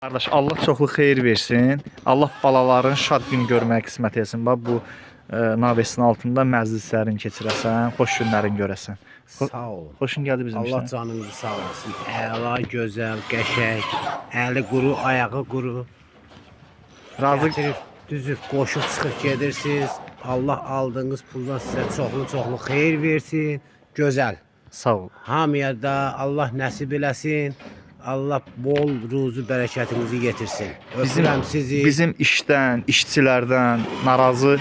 Qardaş, Allah çoxlu xeyir versin. Allah balaların şad gün görmək qismət etsin. Bax bu navesin altında məclislərin keçirəsən, xoş günlərin görəsən. Sağ olun. Xoşun gəldi bizim Allah işə. canınızı sağ olsun. Əla, gözəl, qəşəng, əli quru, ayağı quru. Razı Gətirib, düzüb, qoşub çıxıb gedirsiniz. Allah aldığınız puldan sizə çoxlu xeyir versin. Gözəl. sağ ol. Hamıya da Allah nəsib eləsin. Allah bol ruzu bərəkətinizi getirsin. Öpürəm sizi. Bizim işdən, işçilərdən narazı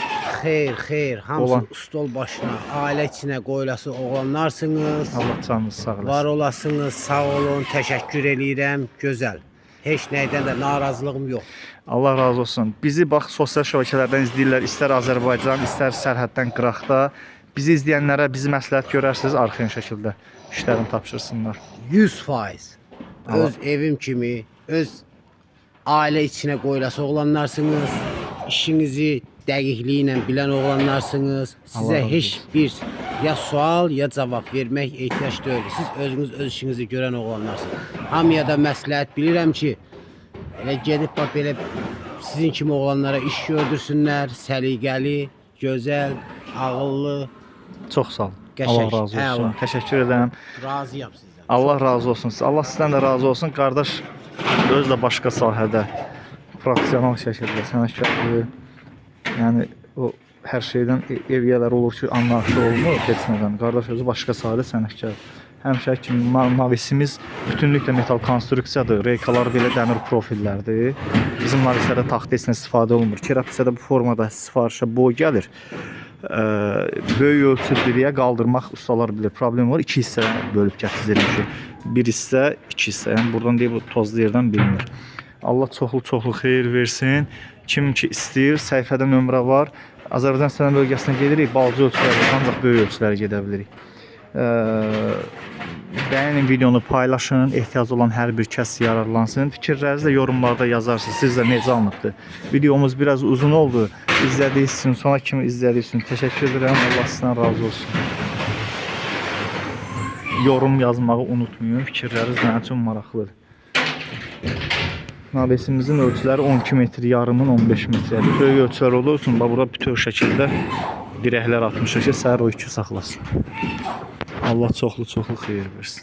Xeyr, hamısı olan. stol başına, ailə içinə qoyulası oğlanlarsınız. Allah canınızı sağ Var eləsin. olasınız, sağ olun, təşəkkür eləyirəm, gözəl. Heç nəydən də narazılığım yox. Allah razı olsun. Bizi bax sosial şəbəkələrdən izləyirlər, istər Azərbaycan, istər sərhəddən qıraqda. Bizi izləyənlərə bizi məsləhət görərsiniz, arxayın şəkildə işlərini tapşırsınlar. 100%. Allah. Öz evim kimi, öz ailə içinə qoyulası oğlanlarsınız. İşinizi dəqiqliklə bilən oğlanlarsınız. Allah Sizə razı heç bir ya sual ya cavab vermək ehtiyac deyil. Siz özünüz öz işinizi görən oğlanlarsınız. Hamıya da məsləhət bilirəm ki, elə gedib bax belə sizin kimi oğlanlara iş gördürsünlər, səliqəli, gözəl, ağıllı, Çox sağ olun. Qəşəng, Allah razı olsun. əla. Təşəkkür edirəm. razıyam sizdən. Allah razı olsun. Allah sizdən də razı olsun. Qardaş öz də başqa sahədə professional şəkildə sənətkarlığı, yəni o hər şeydən eviyyələr olur ki, anlayışlı olmur keçmədən. Qardaş özü başqa sahədə sənətkar. Həmişə kimi navisimiz bütünlüklə metal konstruksiyadır. Reykalar belə dəmir profillərdir. Bizim navislərdə taxta heç nə istifadə olunmur. Keratisədə bu formada sifarişə boy gəlir. Böyük ölçü biriyə qaldırmaq ustalar bilir. Problem var. 2 hissəyə bölüb gətirilir ki, bir hissə, 2 hissə. Yəni buradan deyib bu tozlu yerdən bilinir. Allah çoxlu xeyir versin. Kim ki istəyir, səhifədə nömrə var. Azərbaycan sənət bölgəsinə gedirik, balaca ölçülərə, ancaq böyük ölçülərə gedə bilirik. Bəyənin videonu paylaşın, ehtiyacı olan hər bir kəs yararlansın. Fikirlərinizi də yorumlarda yazarsınız. Siz də necə anlıqdır? Videomuz biraz uzun oldu. İzlədiyiniz üçün, sonra kimi izlədiyiniz üçün təşəkkür edirəm. Allah sizdən razı olsun. Yorum yazmağı unutmayın. Fikirləriniz mənim üçün maraqlıdır. Navesimizin ölçüləri 12 metr, yarımın 15 metrədir. Böyük ölçülər olduğu üçün bura bütöv şəkildə dirəklər atmışıq ki, səhər o 2 saxlasın. Allah çoxlu xeyir versin.